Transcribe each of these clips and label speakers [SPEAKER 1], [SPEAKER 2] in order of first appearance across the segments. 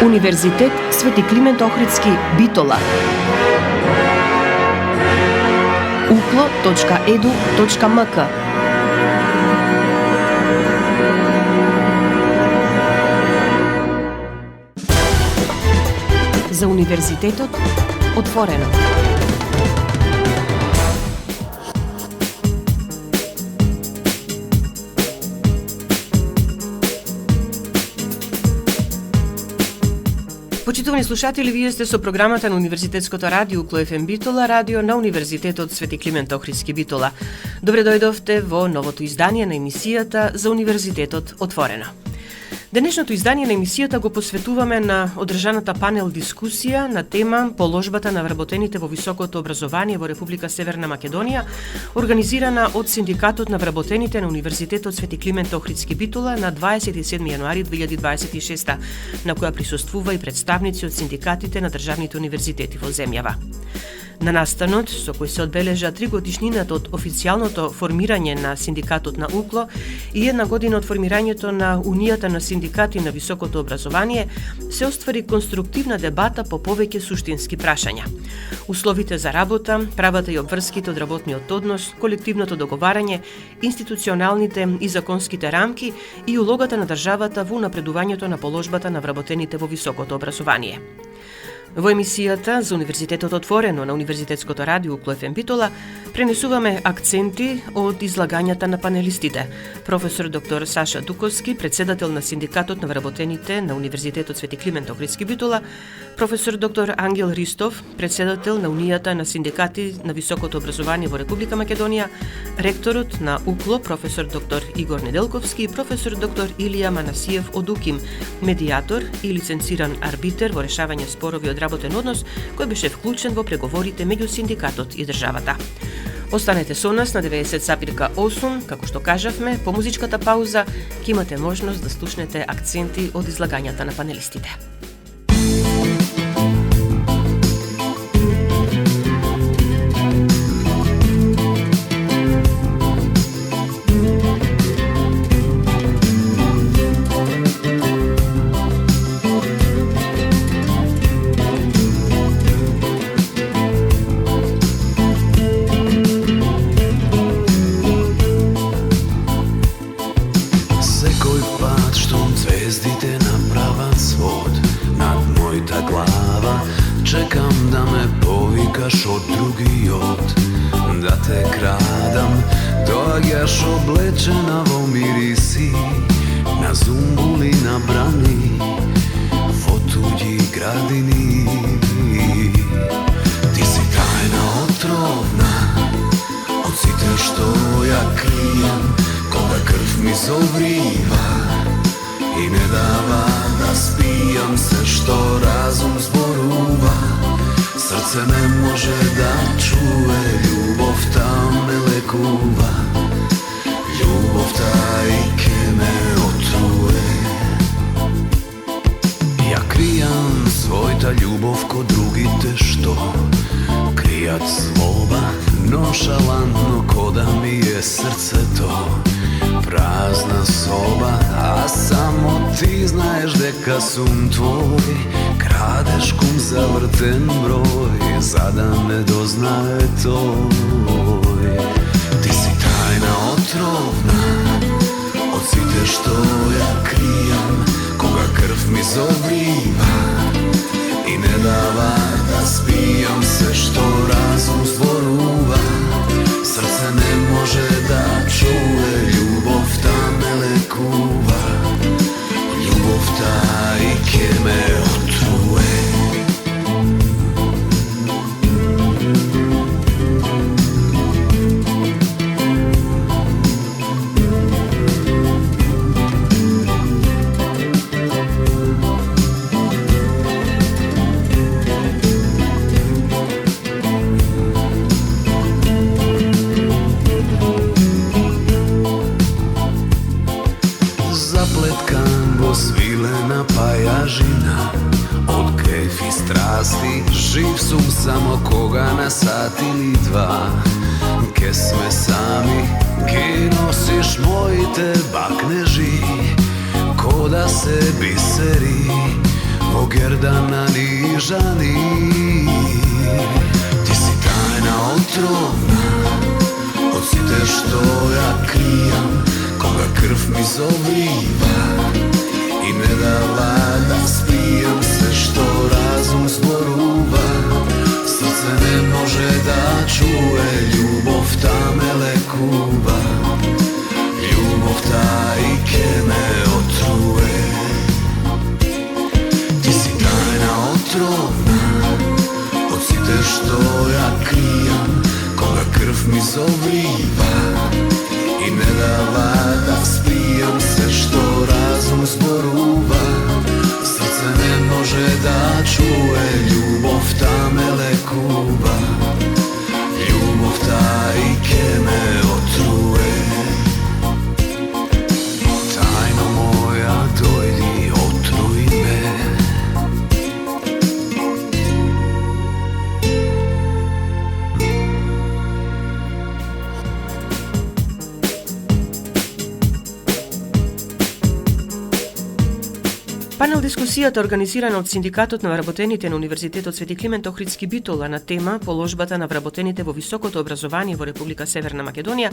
[SPEAKER 1] Универзитет Свети Климент Охридски, Битола. uklo.edu.mk. За универзитетот отворено. Почитувани слушатели, вие сте со програмата на Универзитетското радио Укло ФМ Битола, радио на Универзитетот Свети Климент Охридски, Битола. Добре дојдовте во новото издание на емисијата за Универзитетот отворено. Денешното издание на емисијата го посветуваме на одржаната панел дискусија на тема положбата на вработените во високото образование во Република Северна Македонија, организирана од Синдикатот на вработените на Универзитетот Свети Климент Охридски, Битола на 27 јануари 2026, на која присуствува и представници од синдикатите на државните универзитети во земјава. На настанот, со кој се одбележа 3 годишнината од официјалното формирање на Синдикатот на УКЛО и 1 година од формирањето на Унијата на синдикати на високото образование, се оствари конструктивна дебата по повеќе суштински прашања. Условите за работа, правата и обврските од работниот однос, колективното договарање, институционалните и законските рамки и улогата на државата во напредувањето на положбата на вработените во високото образование. Во емисијата за Универзитетот отворено на Универзитетското радио Укло ФМ Битола пренесуваме акценти од излагањата на панелистите. Професор доктор Саша Дуковски, председател на Синдикатот на вработените на Универзитетот Свети Климент Охридски, Битола, професор доктор Ангел Ристов, председател на Унијата на синдикати на високото образование во Република Македонија, ректорот на УКЛО, професор доктор Игор Неделковски и професор доктор Илија Манасиев од УКИМ, медијатор и лиценциран арбитер во решавање спорови од работен однос, кој беше вклучен во преговорите меѓу синдикатот и државата. Останете со нас на 90,8, како што кажавме, по музичката пауза ќе имате можност да слушнете акценти од излагањата на панелистите.
[SPEAKER 2] Од другиот, да те крадам, доаѓаш облечена во мириси, на зумбули на брани, во туѓи градини. Ти си тајна отровна, од сите што ја кријам, кога крв ми зоврива и не дава да спијам се што разум зборува. Срце не може да чуе, љубовта ме лекува, љубовта и ке ме отруе. Ја кријам својта љубов ко другите што кријат злоба, но шалантно ко да ми е срцето празна соба, а само ти знаеш дека сум твој. Крадеш кум завртен број, за да не дознае тој. Ти си тајна отровна, од сите што ја кријам, кога крв ми зоврива и не дава да спијам се што разум зборува. Срце не може да чуе, љубовта ме лекува, љубовта и ке ме отруе. Жив сум само кога на сат или два ке сме сами, ке носиш моите бакнежи, ко да се бисери во гердана ни жали. Ти си тајна отровна од сите што ја кријам, кога крв ми зоврива и не дава да спијам. Се што разум зборува, срце не може да чуе, љубовта ме лекува, љубовта и ке ме отруе. Ти си тајна отровна од сите што ја кријам, кога крв ми зоврива и не дава да спијам. Се што разум зборува, срце не може да чуе, љубовта ме лекува, љубовта и ке ме отруе. Тајно моја дојди, отруи ме.
[SPEAKER 1] Панел дискусијата организирана од Синдикатот на вработените на Универзитетот Свети Климент Охридски Битола на тема положбата на вработените во високото образование во Република Северна Македонија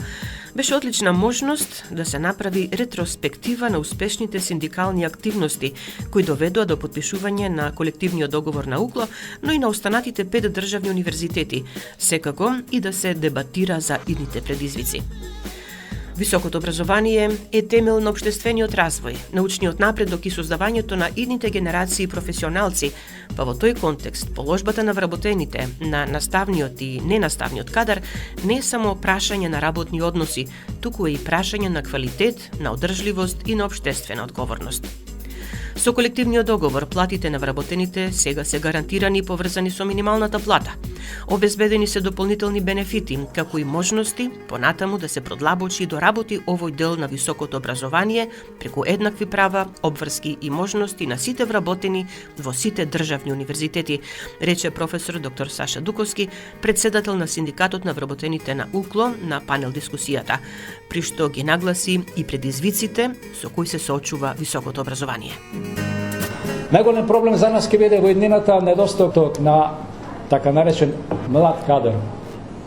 [SPEAKER 1] беше одлична можност да се направи ретроспектива на успешните синдикални активности кои доведоа до потпишување на колективниот договор на УКЛО, но и на останатите 5 државни универзитети, секако и да се дебатира за идните предизвици. Високото образование е темел на општествениот развој, научниот напредок и создавањето на идните генерации професионалци, па во тој контекст положбата на вработените, на наставниот и ненаставниот кадар не е само прашање на работни односи, туку е и прашање на квалитет, на одржливост и на општествена одговорност. Со колективниот договор платите на вработените сега се гарантирани и поврзани со минималната плата. Обезбедени се дополнителни бенефити, како и можности понатаму да се продлабочи и доработи овој дел на високото образование преку еднакви права, обврски и можности на сите вработени во сите државни универзитети, рече професор доктор Саша Дуковски, председател на Синдикатот на вработените на УКЛО на панел дискусијата, при што ги нагласи и предизвиците со кои се соочува високото образование.
[SPEAKER 3] Најголем проблем за нас ќе биде во иднината недостаток на така наречен млад кадар,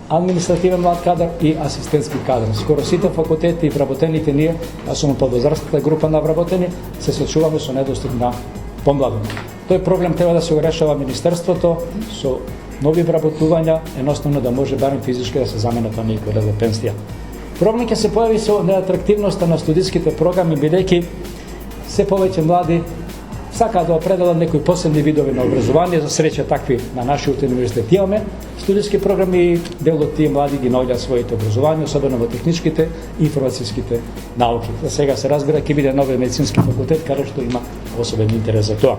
[SPEAKER 3] административен млад кадар и асистентски кадар. Скоро сите факултети и вработените ние, а сум подозрастата група на вработени, се соочуваме со недостиг на помлади. Тој проблем треба да се го решава Министерството со нови вработувања, едноставно да може барем физички да се заменат оние кои одат во пенсија. Проблем ќе се појави со неатрактивноста на студиските програми, бидејќи се повеќе млади сакаат да определат некои посебни видови на образование. За среќа такви на нашиот универзитет имаме студиски програми и дел од тие млади ги наоѓаат своите образование, особено во техничките и информацијските науки. За сега се разбира ќе биде нови медицински факултет каде што има особен интерес за тоа.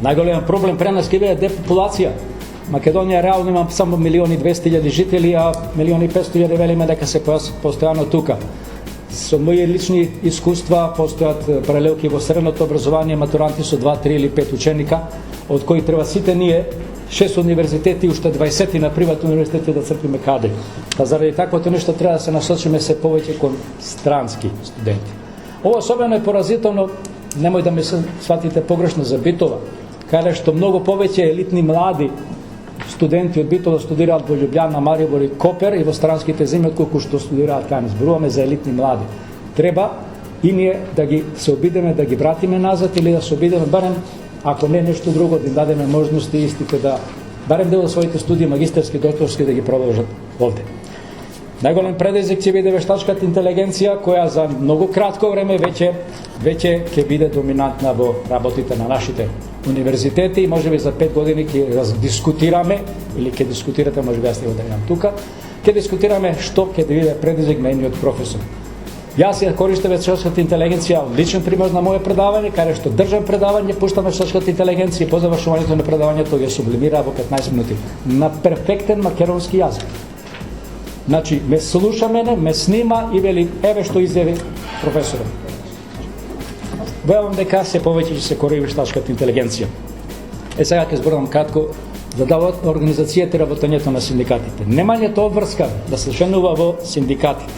[SPEAKER 3] Најголем проблем при нас ќе биде депопулација. Македонија реално има само 1.200.000 жители, а 1.500.000 велиме дека се постојано тука. Со мои лични искуства постојат паралелки во средното образование, матуранти со 2, 3 или 5 ученика, од кои треба сите ние 6 универзитети и уште 20 на приватни универзитети да црпиме кадри. Па заради таквото нешто треба да се насочиме се повеќе кон странски студенти. Ова особено е поразително, немој да ме сватите погрешно, за Битола, каде што многу повеќе елитни млади студенти од Битола студираат во Љубљана, Марибор и Копер и во странските земји отколку што студираат кај нас. Зборуваме за елитни млади. Треба и ние да ги се обидеме да ги вратиме назад или да се обидеме барем, ако не нешто друго, да им дадеме можности истите да барем дел од своите студии, магистерски, докторски, да ги продолжат овде. Најголем предизвик ќе биде вештачката интелигенција, која за многу кратко време веќе ќе биде доминантна во работите на нашите универзитети и можеби за 5 години ќе дискутираме, или ќе дискутирате, можеби јас не го да тука, ќе дискутираме што ќе биде предизвик на едниот професор. Јас ја користам вештачката интелигенција, личен пример на моје предавање, каде што држам предавање, пуштам вештачката интелигенција и по завршувањето на предавањето ќе се сублимира во 15 минути на перфектен македонски јазик. Значи, ме слуша мене, ме снима и вели, еве што изјави професорот. Велам дека се повеќе ќе се користи вештачката интелигенција. Сега ќе зборувам кратко за организацијата и работењето на синдикатите. Немањето обврска да се членува во синдикатите,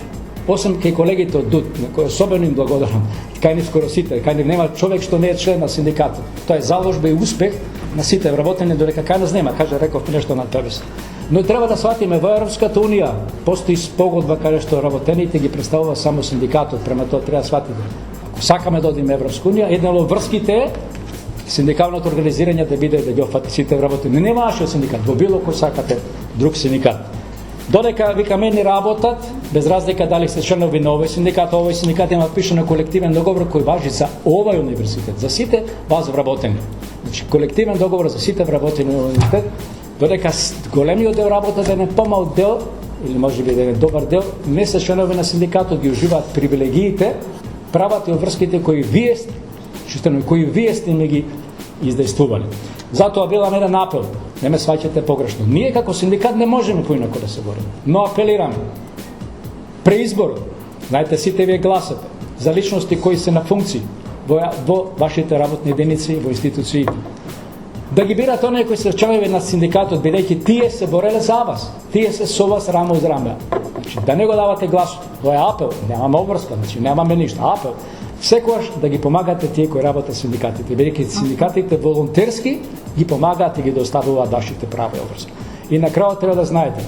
[SPEAKER 3] освен кај колегите од ДУД, на кои особено им благодарам, кај нив скоро сите, кај нив нема човек што не е член на синдикатот. Тоа е заложба и успех на сите вработени, додека кај нас нема, реков нешто на ТВС. Но треба да сватиме, во Европската унија постои спогодба каде што работените ги представува само синдикатот, према тоа треба да сватите. Ако сакаме да одиме Европска унија, една од врските е синдикалното организирање да биде да ги опфати сите вработени. Не вашиот синдикат, во било кој сакате друг синдикат. Додека викаме ни работат, без разлика дали се членови на овој синдикат има пишано колективен договор кој важи за овој универзитет, за сите вас вработени. Значи колективен договор за сите вработени на универзитет, додека големиот дел работа да не помал дел, или може би да не добар дел, не се членови на синдикатот, ги уживаат привилегиите, правата и обврските кои вие сте ми ги издействували. Затоа велам еден апел, не ме сваќате погрешно. Ние како синдикат не можеме поинако да се бориме, но апелираме. Преизборот, знаете, сите вие гласате за личности кои се на функции во вашите работни единици, во институциите. Да ги бирате оние кои се членови на синдикатот, бидејќи тие се бореле за вас, тие се со вас рамо uz раме. Значи, да не го давате глас, тоа е апел, немаме обврска, значи немаме ништо, апел. Секогаш да ги помагате тие кои работат синдикатите, бидејќи синдикатите волонтерски ги помагаат и ги доставуваат вашите права и обврски. И на крајот треба да знаете,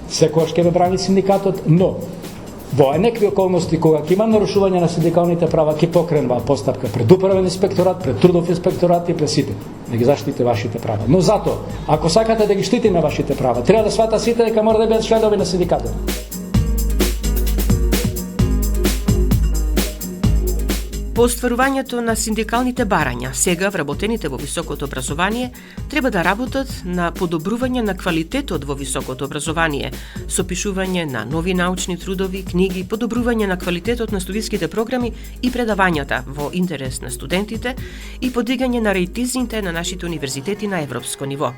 [SPEAKER 3] секогаш ќе ве брани синдикатот, но во некои околности кога ќе има нарушување на синдикалните права, ќе покренува постапка пред управен инспекторат, пред трудов инспекторат и пред сите, да ги заштитите вашите права. Но затоа, ако сакате да ги штитиме вашите права, треба да свата сите дека мора да бидат членови на синдикатот.
[SPEAKER 1] По остварувањето на синдикалните барања, сега вработените во високото образование треба да работат на подобрување на квалитетот во високото образование, со пишување на нови научни трудови, книги, подобрување на квалитетот на студиските програми и предавањата во интерес на студентите и подигање на рейтинзите на нашите универзитети на европско ниво.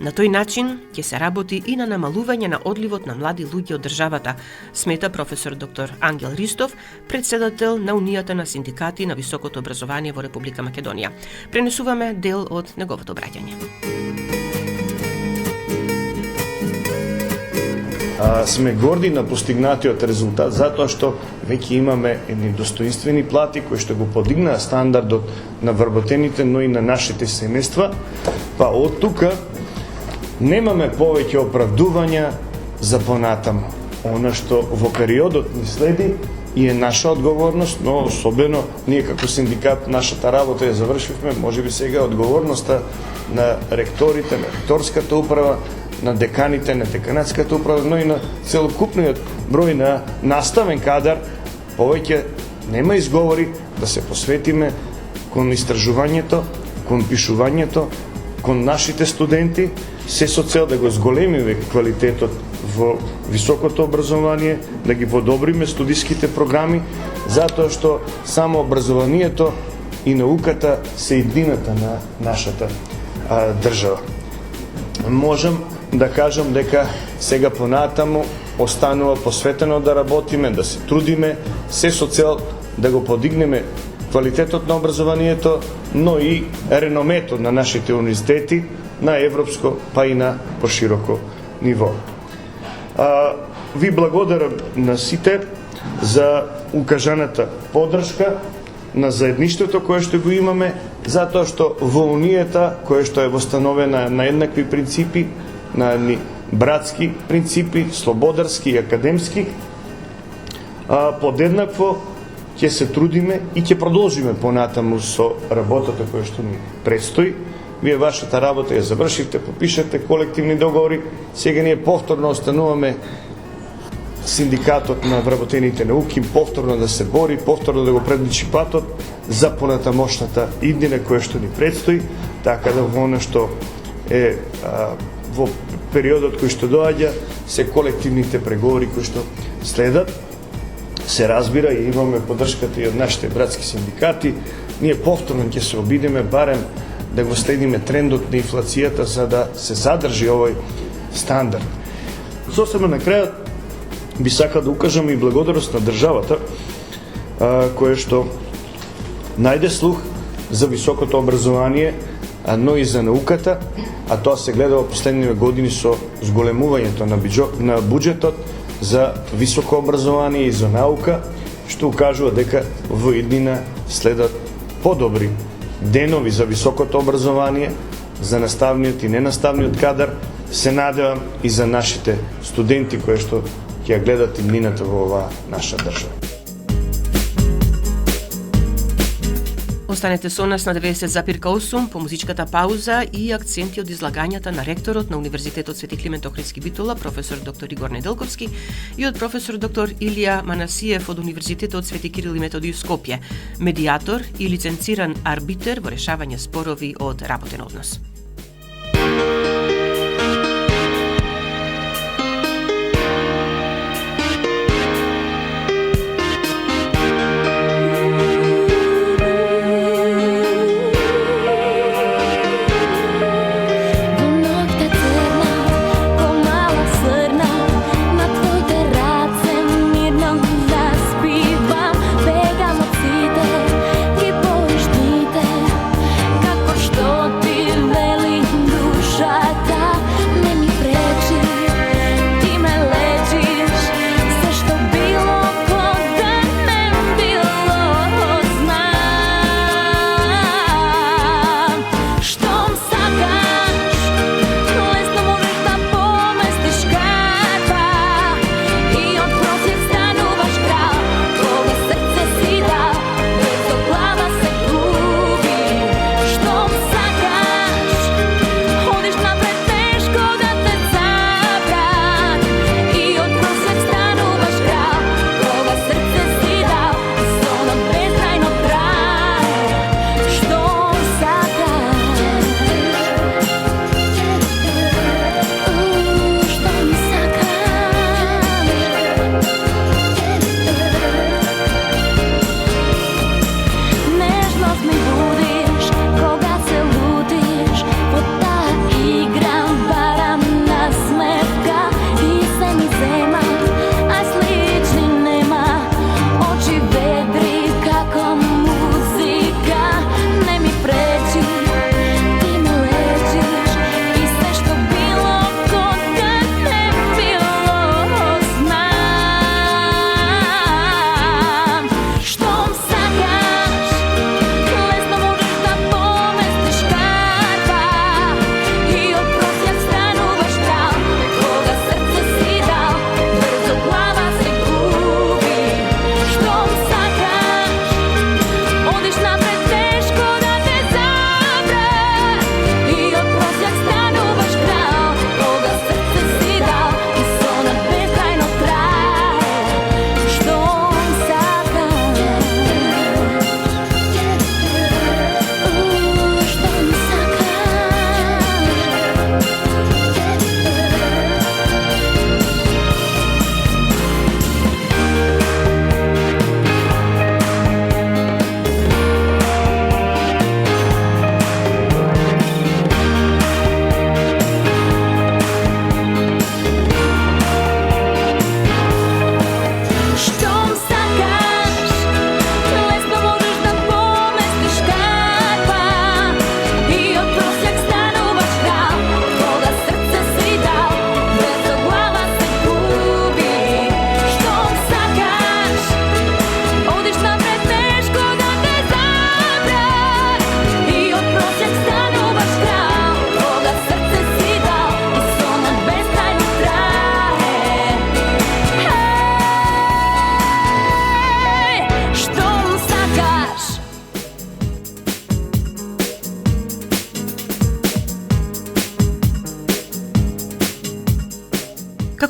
[SPEAKER 1] На тој начин ќе се работи и на намалување на одливот на млади луѓе од државата, смета професор доктор Ангел Ристов, председател на Унијата на синдикати на високото образование во Република Македонија. Пренесуваме дел од неговото обраќање.
[SPEAKER 4] Сме горди на постигнатиот резултат затоа што веќе имаме едни достоинствени плати кои што го подигнаа стандардот на вработените, но и на нашите семејства, па од тука немаме повеќе оправдувања за понатаму. Она што во периодот ни следи и е наша одговорност, но особено ние како синдикат нашата работа ја завршивме, можеби сега одговорноста на ректорите, на ректорската управа, на деканите, на деканатската управа, но и на целокупниот број на наставен кадар, повеќе нема изговори да се посветиме кон истражувањето, кон пишувањето, кон нашите студенти, се со цел да го зголемиме квалитетот во високото образование, да ги подобриме студиските програми, затоа што само образованието и науката се едината на нашата држава. Можам да кажам дека сега понатаму останува посветено да работиме, да се трудиме, се со цел да го подигнеме квалитетот на образованието, но и реномето на нашите универзитети на европско, па и на пошироко ниво. Ви благодарам на сите за укажаната поддршка на заедништвото кое што го имаме, затоа што во Унијата, кое што е восстановена на еднакви принципи, на едни братски принципи, слободарски и академски, подеднакво ќе се трудиме и ќе продолжиме понатаму со работата која што ни предстои. Вие вашата работа ја завршивте, подпишете колективни договори, сега ние повторно остануваме синдикатот на вработените науки, повторно да се бори, повторно да го предличи патот за понатамошната иднина која што ни предстои, така да во она што е во периодот кој што доаѓа, се колективните преговори кои што следат, се разбира и имаме поддршката и од нашите братски синдикати. Ние повторно ќе се обидеме барем да го следиме трендот на инфлацијата за да се задржи овој стандард. Сосема на крајот би сакал да укажам и благодарност на државата која што најде слух за високото образование, но и за науката, а тоа се гледа во последниве години со зголемувањето на буџетот, за високо образование и за наука, што укажува дека во иднина следат подобри денови за високото образование, за наставниот и ненаставниот кадар. Се надевам и за нашите студенти кои што ќе ја гледат иднината во оваа наша држава.
[SPEAKER 1] Останете со нас на 90,8 по музичката пауза и акценти од излагањата на ректорот на Универзитетот Свети Климент Охридски Битола, професор доктор Игор Неделковски, и од професор доктор Илија Манасиев од Универзитетот Свети Кирил и Методиј Скопје, медијатор и лиценциран арбитер во решавање спорови од работен однос.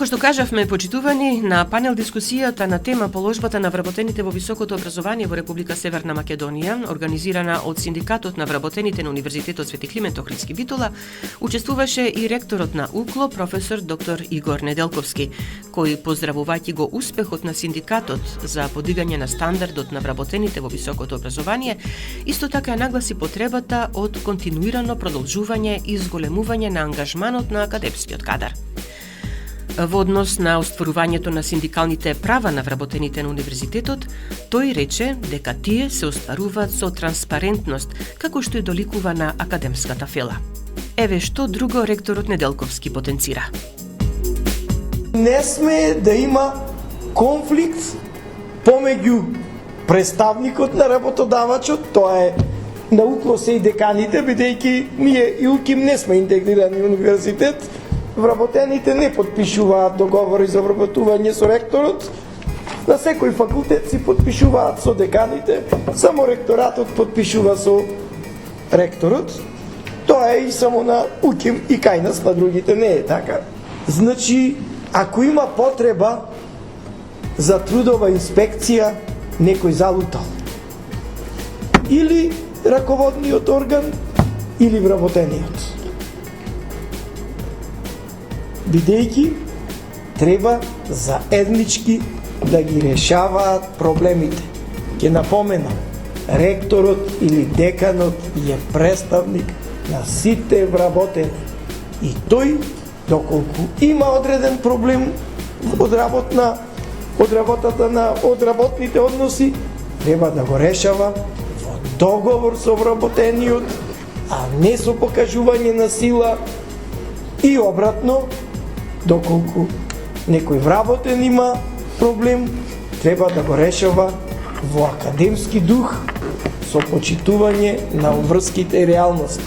[SPEAKER 1] Како што кажавме, почитувани, на панел дискусијата на тема положбата на вработените во високото образование во Република Северна Македонија, организирана од Синдикатот на вработените на Универзитетот Свети Климент Охридски Битола, учествуваше и ректорот на УКЛО, професор доктор Игор Неделковски, кој, поздравувајќи го успехот на синдикатот за подигање на стандардот на вработените во високото образование, исто така нагласи потребата од континуирано продолжување и зголемување на ангажманот на академскиот кадар. Во однос на остварувањето на синдикалните права на вработените на универзитетот, тој рече дека тие се остваруваат со транспарентност, како што и доликува на академската фела. Еве што друго ректорот Неделковски потенцира.
[SPEAKER 5] Не сме да има конфликт помеѓу представникот на работодавачот, тоа е наукно се и деканите, бидејќи ние и УКИМ не сме интегрирани универзитет, вработените не подпишуваат договори за вработување со ректорот, на секој факултет си подпишуваат со деканите, само ректоратот подпишува со ректорот. Тоа е и само на УКИМ и кај нас, на другите не е така. Значи, ако има потреба за трудова инспекција, некој залутал. Или раководниот орган, или вработениот. Бидејќи треба заеднички да ги решаваат проблемите. Ќе напоменам, ректорот или деканот е представник на сите вработени. И тој, доколку има одреден проблем од работните односи, треба да го решава во договор со вработениот, а не со покажување на сила, и обратно, доколку некој вработен има проблем, треба да го решава во академски дух, со почитување на врските и реалности.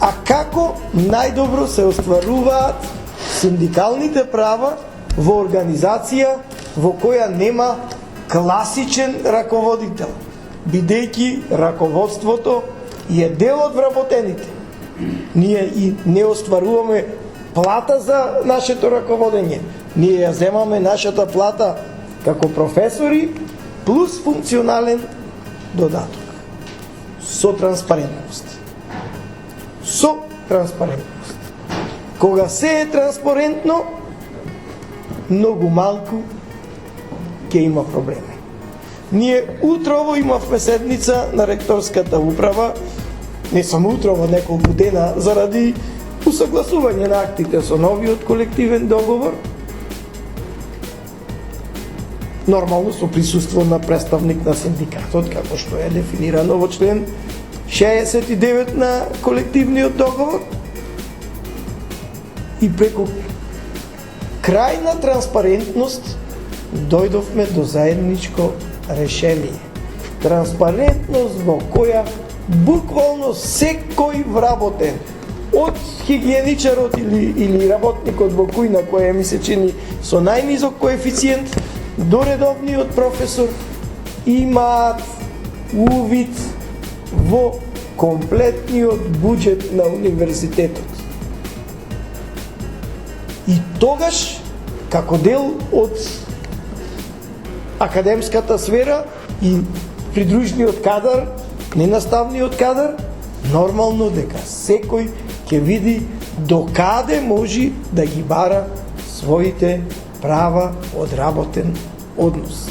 [SPEAKER 5] А како најдобро се остваруваат синдикалните права во организација во која нема класичен раководител, бидејќи раководството е дел од вработените. Ние и не остваруваме плата за нашето раководење. Ние ја земаме нашата плата како професори плюс функционален додаток. Со транспарентност. Со транспарентност. Кога се е транспарентно, многу малку ќе има проблеми. Ние утрово имавме седница на ректорската управа, не само утрово, неколку дена, заради усогласување на актите со новиот колективен договор, нормално со присуство на представник на синдикатот, како што е дефинирано во член 69 на колективниот договор, и преку крајна транспарентност дојдовме до заедничко решение. Транспарентност во која буквално секој вработен, од хигиеничарот или работникот во кујна, која ми се чини со најнизок коефициент, до редовниот професор, имаат увид во комплетниот буџет на универзитетот. И тогаш, како дел од академската сфера и придружниот кадар, ненаставниот кадар, нормално дека секој ќе види докаде може да ги бара своите права од работен однос.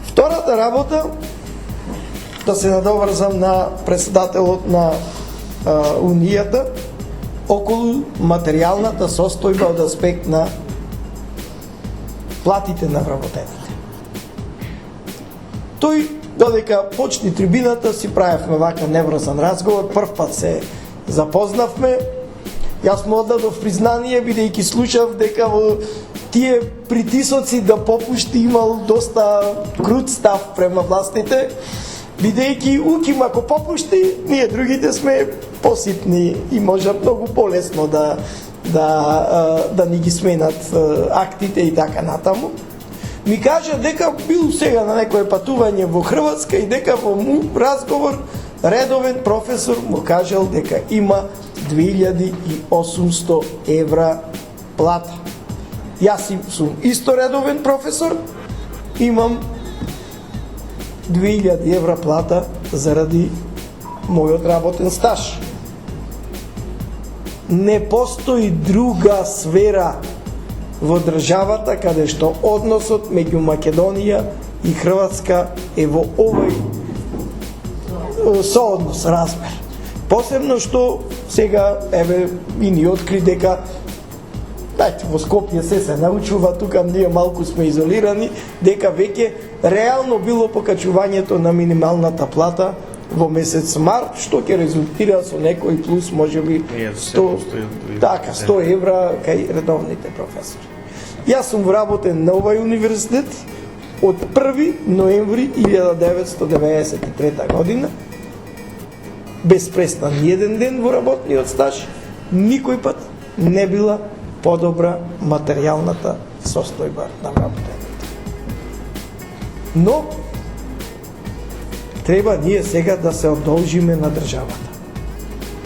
[SPEAKER 5] Втората работа, да се надоврзам на председателот на Унијата, околу материјалната состојба од аспект на платите на вработените. Тој, додека почни трибината, си правевме вака неврзан разговор, прв пат се запознавме, јас му оддадов признание, бидејќи слушав дека во тие притисоци да попушти имал доста крут став према властите, бидејќи УКИМ ако попушти, ние другите сме поситни и може многу полесно да ни ги сменат актите и така натаму. Ми кажа дека бил сега на некое патување во Хрватска и дека во разговор редовен професор му кажал дека има 2800 евра плата. Јас сум исто редовен професор, имам 2000 евра плата заради мојот работен стаж. Не постои друга сфера во државата каде што односот меѓу Македонија и Хрватска е во овој сооднос, размер. Посебно што сега и ни откри дека во Скопје се научува, тука ние малку сме изолирани, дека веќе реално било покачувањето на минималната плата во месец март, што ќе резултира со некој плюс можеби 100 евра кај редовните професори. Јас сум вработен на овај универзитет од 1 ноември 1993 година, без престан еден ден во работниот стаж, никој пат не била подобра материјалната состојба на вработените. Но треба ние сега да се одолжиме на државата.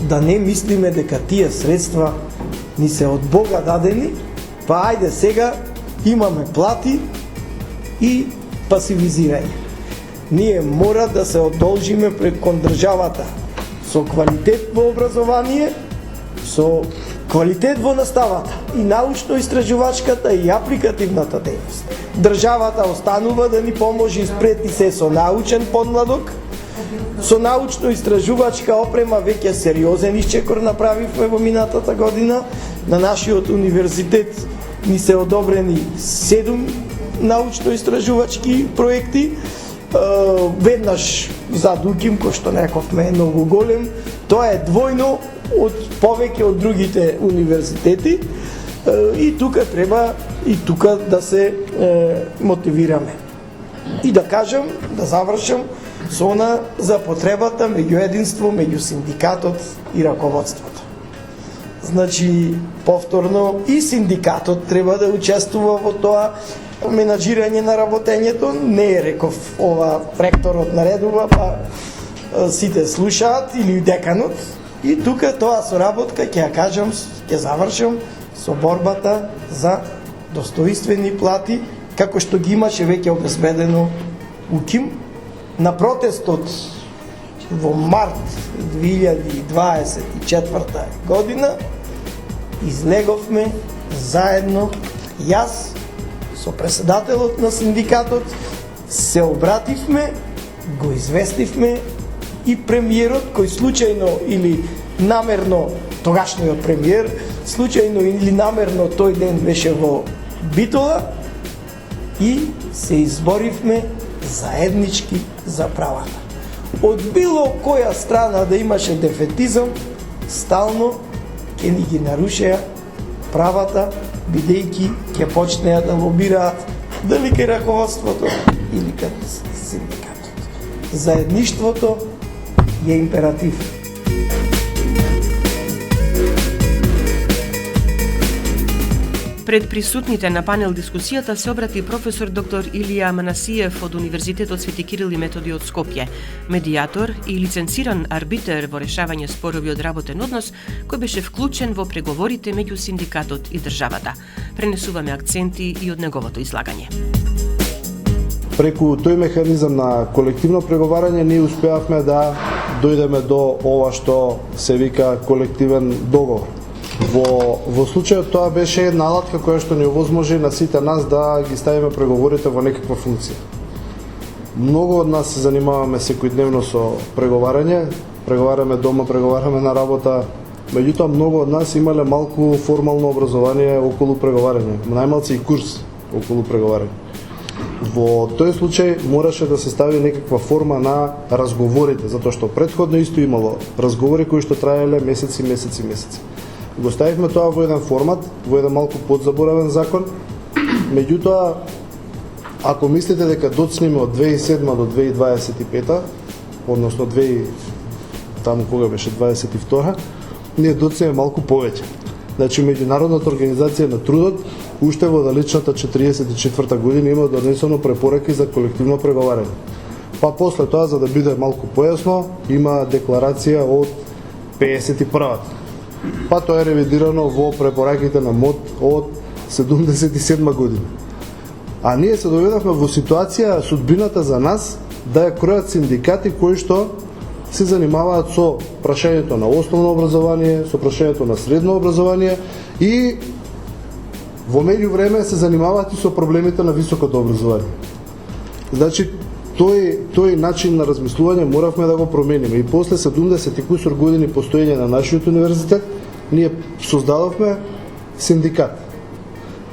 [SPEAKER 5] Да не мислиме дека тие средства ни се од Бога дадени, па ајде сега имаме плати и пасивизирање. Ние мора да се одолжиме пред кон државата со квалитет во образование, со квалитет во наставата и научно-истражувачката и апликативната дејност. Државата останува да ни поможи спрети се со научен подмладок, со научно-истражувачка опрема веќе сериозен исчекор направивме во минатата година. На нашиот универзитет ни се одобрени 7 научно-истражувачки проекти, веднаш за Дуким, кој што рековме е многу голем, тоа е двојно од повеќе од другите универзитети и тука треба да се мотивираме. И да кажам, да завршам со она за потребата меѓу единство меѓу синдикатот и раководството. Значи, повторно и синдикатот треба да учествува во тоа менаџирање на работењето, не е реков ова ректорот наредува, па сите слушаат или деканот. И тука тоа соработка ќе ја кажам, ќе завршам со борбата за достоинствени плати, како што ги имаше веќе обезбедено УКИМ. На протестот во март 2024 година излеговме заедно, јас со председателот на синдикатот, се обративме, го известивме и премиерот, кој случајно или намерно, тогашниот премиер, случајно или намерно тој ден беше во Битола, и се изборивме заеднички за правата. Од било која страна да имаше дефетизам, стално ќе ни ги нарушеа правата, бидејќи ќе почнеа да лобираат дали кај раководството или кај синдикатот. Заедништвото е императив.
[SPEAKER 1] Пред присутните на панел дискусијата се обрати професор доктор Илија Манасиев од Универзитетот Свети Кирил и Методи од Скопје, медијатор и лиценциран арбитер во решавање спорови од работен однос, кој беше вклучен во преговорите меѓу синдикатот и државата. Пренесуваме акценти и од неговото излагање.
[SPEAKER 6] Преку тој механизам на колективно преговарање ние успеавме да дојдеме до ова што се вика колективен договор. Во случајот тоа беше една алатка која што ни овозможи на сите нас да ги ставиме преговорите во некаква функција. Многу од нас се занимаваме секојдневно со преговарање, преговараме дома, преговараме на работа, меѓутоа многу од нас имале малку формално образование околу преговарање, најмалци и курс околу преговарање. Во тој случај мораше да се стави некаква форма на разговорите, затоа што претходно исто имало разговори кои што траеле месеци. Го ставивме тоа во еден формат, во еден малку подзаборавен закон. Меѓутоа, ако мислите дека доцнеме од 2007 до 2025, односно таму кога беше 22, ние доцнеме малку повеќе. Значи, Меѓународната организација на трудот уште во далечната 44 година има донесено препораки за колективно преговарање. Па после тоа, за да биде малку појасно, има декларација од 51-та. Па тоа е ревидирано во препораките на МОД од 77 година. А ние се доведовме во ситуација судбината за нас да ја кројат синдикати кои што се занимаваат со прашањето на основно образование, со прашањето на средно образование и во меѓувреме се занимаваат и со проблемите на високото образование. Значи, тој начин на размислување моравме да го промениме и после 70 и кусур години постоење на нашиот универзитет ние создадовме синдикат.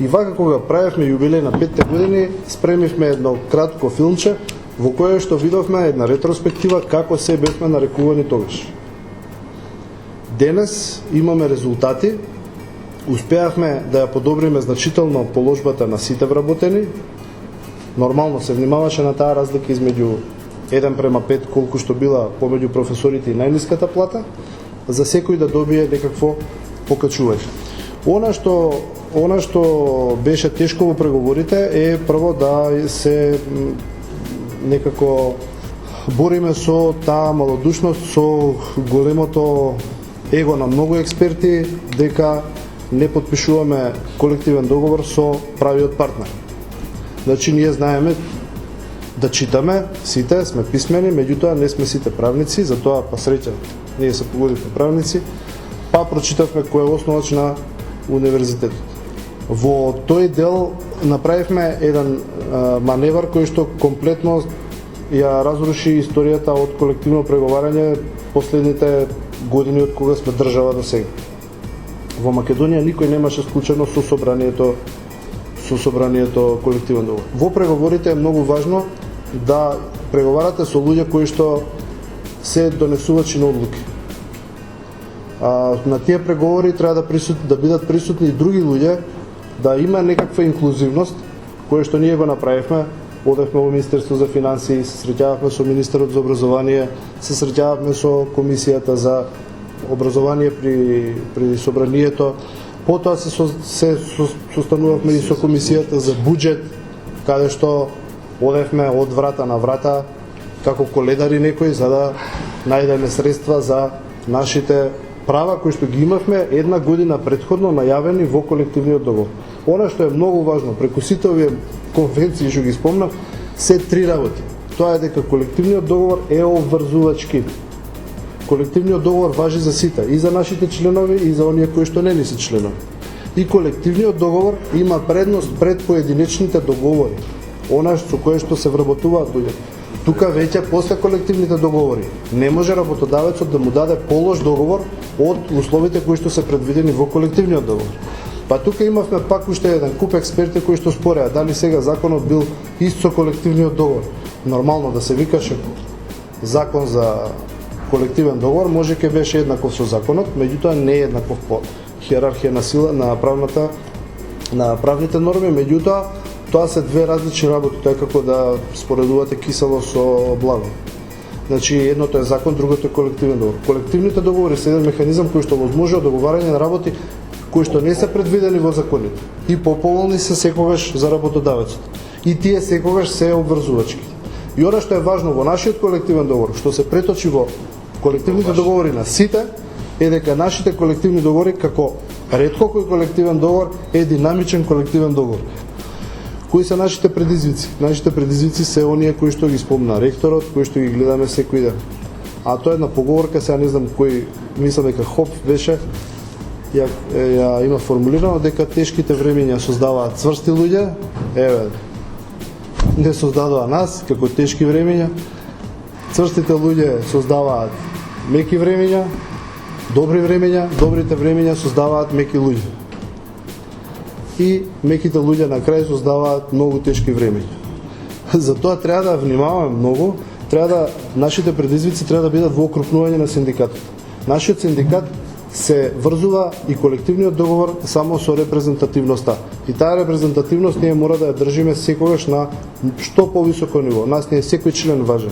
[SPEAKER 6] И вака кога правевме јубилеј на 5 години, спремивме едно кратко филмче во која што видовме една ретроспектива како се бевме нарекувани тогаш. Денес имаме резултати, успеавме да ја подобриме значително положбата на сите вработени. Нормално се внимаваше на таа разлика измеѓу 1:5 колку што била помеѓу професорите и најниската плата, за секој да добие некакво покачување. Она што беше тешко во преговорите е прво да се некако бориме со таа малодушност, со големото его на многу експерти дека не потпишуваме колективен договор со правиот партнер. Значи ние знаеме да читаме, сите сме писмени, меѓутоа не сме сите правници, затоа па среќа ние се погодивме правници, па прочитавме кој е основач на универзитетот. Во тој дел направивме еден маневар кој што комплетно ја разруши историјата од колективно преговарање последните години од кога сме држава до сега. Во Македонија никој немаше склучено со собранието колективен договор. Во преговорите е многу важно да преговарате со луѓе кои што се донесувачи на одлуки. На тие преговори треба да бидат присутни и други луѓе, да има некаква инклузивност, која што ние го направивме. Одевме во Министерство за финансии, се среќававме со Министерот за образование, се среќававме со Комисијата за образование при собранието. Потоа се состанувавме и со Комисијата за буџет, каде што одевме од врата на врата, како коледари некои, за да најдеме средства за нашите права кои што ги имавме една година претходно најавени во колективниот договор. Она што е многу важно, преку сите овие конвенции што ги спомнав, се три работи. Тоа е дека колективниот договор е обврзувачки. Колективниот договор важи за сите, и за нашите членови, и за оние кои што не ни се членови. И колективниот договор има предност пред поединечните договори, она со кое што се вработуваат луѓе. Тука веќе после колективните договори не може работодавецот да му даде полош договор од условите кои што се предвидени во колективниот договор. Па тука имавме пак уште еден куп експерти кои што спореа дали сега законот бил ист со колективниот договор. Нормално да се викаше закон за колективен договор, може ке беше еднаков со законот, меѓутоа не е еднаков по хиерархија на сила на правните норми, меѓутоа тоа се две различни работи, тоа е како да споредувате кисело со благо. Значи едното е закон, другото е колективен договор. Колективните договори се еден механизам кој што возможува договарање на работи кои што не се предвидени во законите и поповолни се секогаш за работодавецот. И тие секогаш се обврзувачки. И она што е важно во нашиот колективен договор, што се преточи во колективните договори на сите, е дека нашите колективни договори, како ретко кој колективен договор, е динамичен колективен договор. Кои се нашите предизвици? Нашите предизвици се оние кои што ги спомна ректорот, кои што ги гледаме секој ден. А тоа е една поговорка, сега не знам кој, мислам дека Хоп беше, ја има формулирано дека тешките времења создаваат цврсти луѓе, не создадува нас како тешки времења. Цврстите луѓе создаваат меки времења, добри времења, добрите времења создаваат меки луѓе. И меките луѓе на крај создаваат многу тешки времења. Затоа треба да внимаваме многу, нашите предизвици треба да бидат во окрупнување на синдикатот. Нашиот синдикат се врзува и колективниот договор само со репрезентативноста. И таа репрезентативност ние мора да ја држиме секогаш на што повисоко ниво. Нас не е секој член важен.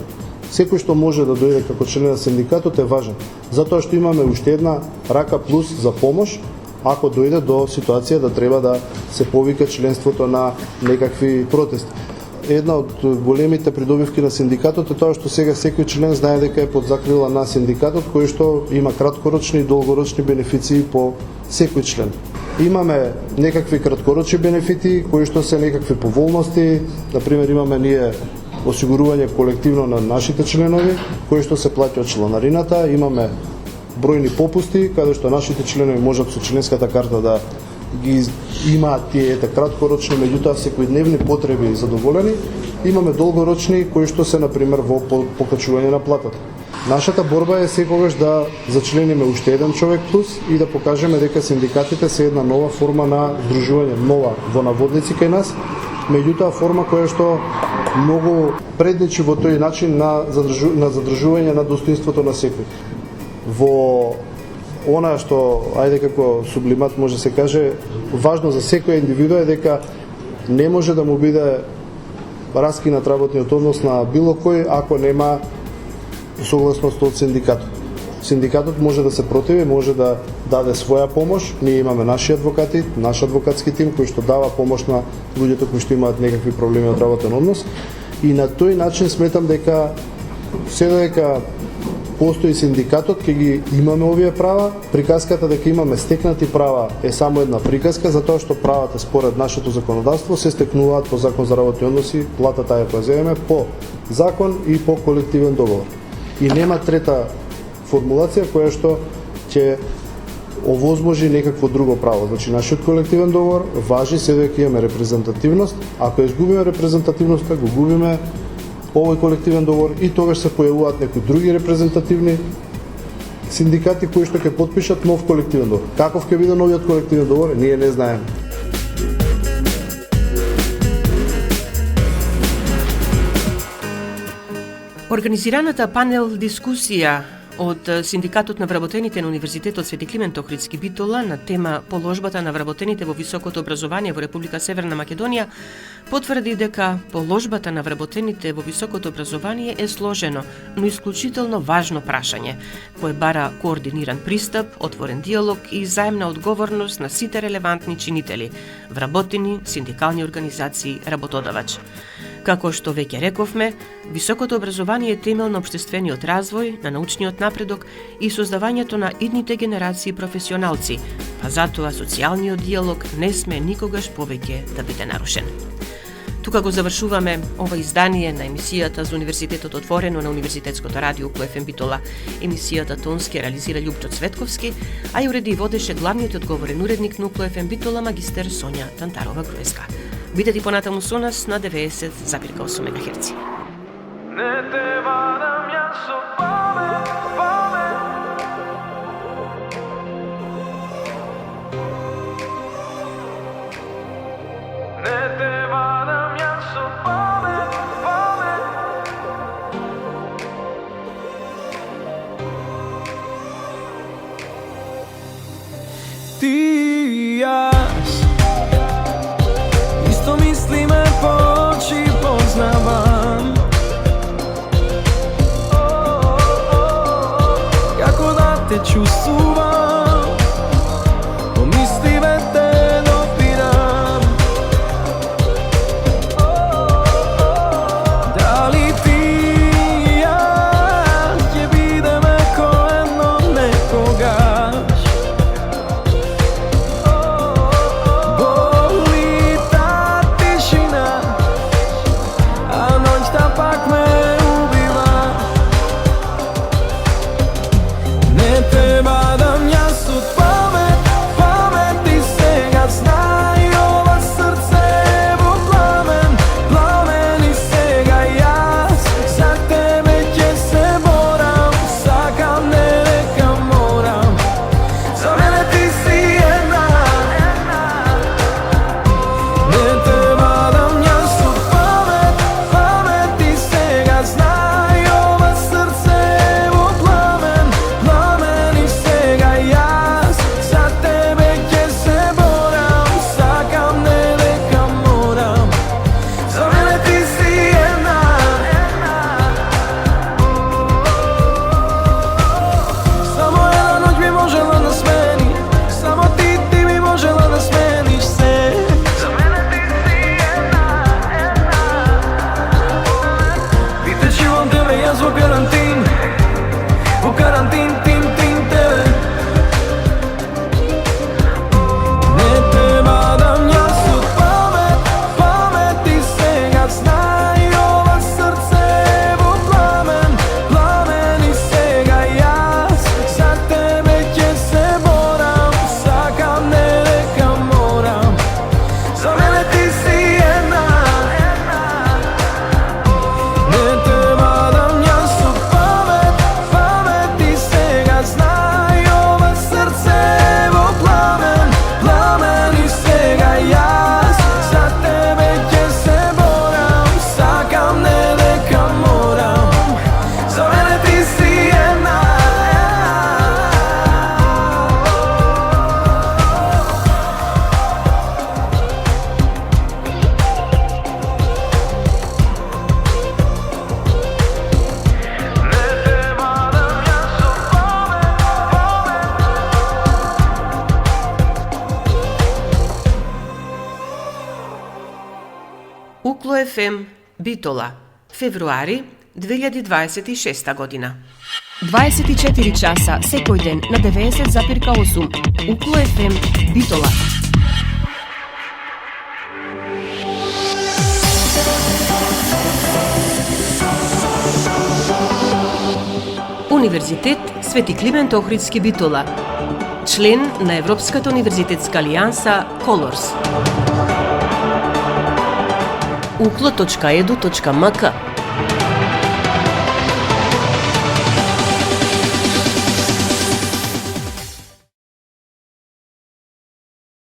[SPEAKER 6] Секој што може да дојде како член на синдикатот е важен. Затоа што имаме уште една рака плюс за помош, ако дојде до ситуација да треба да се повика членството на некакви протести. Една од големите придобивки на синдикатот е тоа што сега секој член знае дека е под закрила на синдикатот, кој што има краткорочни и долгорочни бенефиции по секој член. Имаме некакви краткорочни бенефити кои што се некакви поволности, например имаме ние осигурување колективно на нашите членови, кои што се плаќа од чланарината, имаме бројни попусти каде што нашите членови можат со членската карта да ги имаат тие краткорочни, меѓутоа секојдневни потреби задоволени. Имаме долгорочни кои што се например во покачување на платата. Нашата борба е секогаш да зачлениме уште еден човек плюс и да покажеме дека синдикатите се една нова форма на здружување, нова во наводници кај нас, меѓутоа форма која што многу предничи во тој начин на задржување на достоинството на секој. Во она што, ајде како сублимат може се каже, важно за секоја индивидуа е дека не може да му биде раскинат работниот однос на било кој ако нема согласност од синдикатот. Синдикатот може да се противи, може да даде своја помош. Ние имаме наши адвокати, наш адвокатски тим кој што дава помош на луѓето кои што имаат некакви проблеми од работен однос. И на тој начин сметам дека се додека постои синдикатот, ќе ги имаме овие права. Приказката дека имаме стекнати права е само една приказка, затоа што правата според нашето законодавство се стекнуваат по Закон за работни односи, платата ја која земеме по закон и по колективен договор. И нема трета формулација која што ќе овозможи некакво друго право. Значи, нашиот колективен договор важи се дека имаме репрезентативност. Ако изгубиме репрезентативноста, го губиме овој колективен договор и тогаш се појавуваат некои други репрезентативни синдикати кои што ќе потпишат нов колективен договор. Каков ќе биде новиот колективен договор, ние не знаеме.
[SPEAKER 1] Организираната панел дискусија од Синдикатот на вработените на Универзитетот Свети Климент Охридски Битола на тема положбата на вработените во високото образование во Република Северна Македонија потврди дека положбата на вработените во високото образование е сложено, но исклучително важно прашање, кое бара координиран пристап, отворен диалог и заемна одговорност на сите релевантни чинители, вработени, синдикални организации, работодавач. Како што веќе рековме, високото образование е темел на општествениот развој, на научниот напредок и создавањето на идните генерации професионалци, па затоа социјалниот диалог не сме никогаш повеќе да биде нарушен. Тука го завршуваме ова издание на емисијата за Универзитетот отворено на Универзитетското радио КФМ Битола. Емисијата тонски реализира Љупчо Цветковски, а ја уреди и водеше главниот и одговорен уредник на КФМ Битола магистер Сонја Тантарова-Груевска. Бидете понатаму со нас на 90,8 МГц.
[SPEAKER 7] Не те вадам јас со памет, памет. Не те вадам јас со памет, памет. Ти и јас исто мислиме по очи познавам.
[SPEAKER 1] Укло ФМ Битола, февруари 2026 година.
[SPEAKER 8] 24 часа секој ден на 90,8. Укло ФМ Битола.
[SPEAKER 1] Универзитет Свети Климент Охридски Битола, член на Европската универзитетска алијанса Колорс. uklo.edu.mk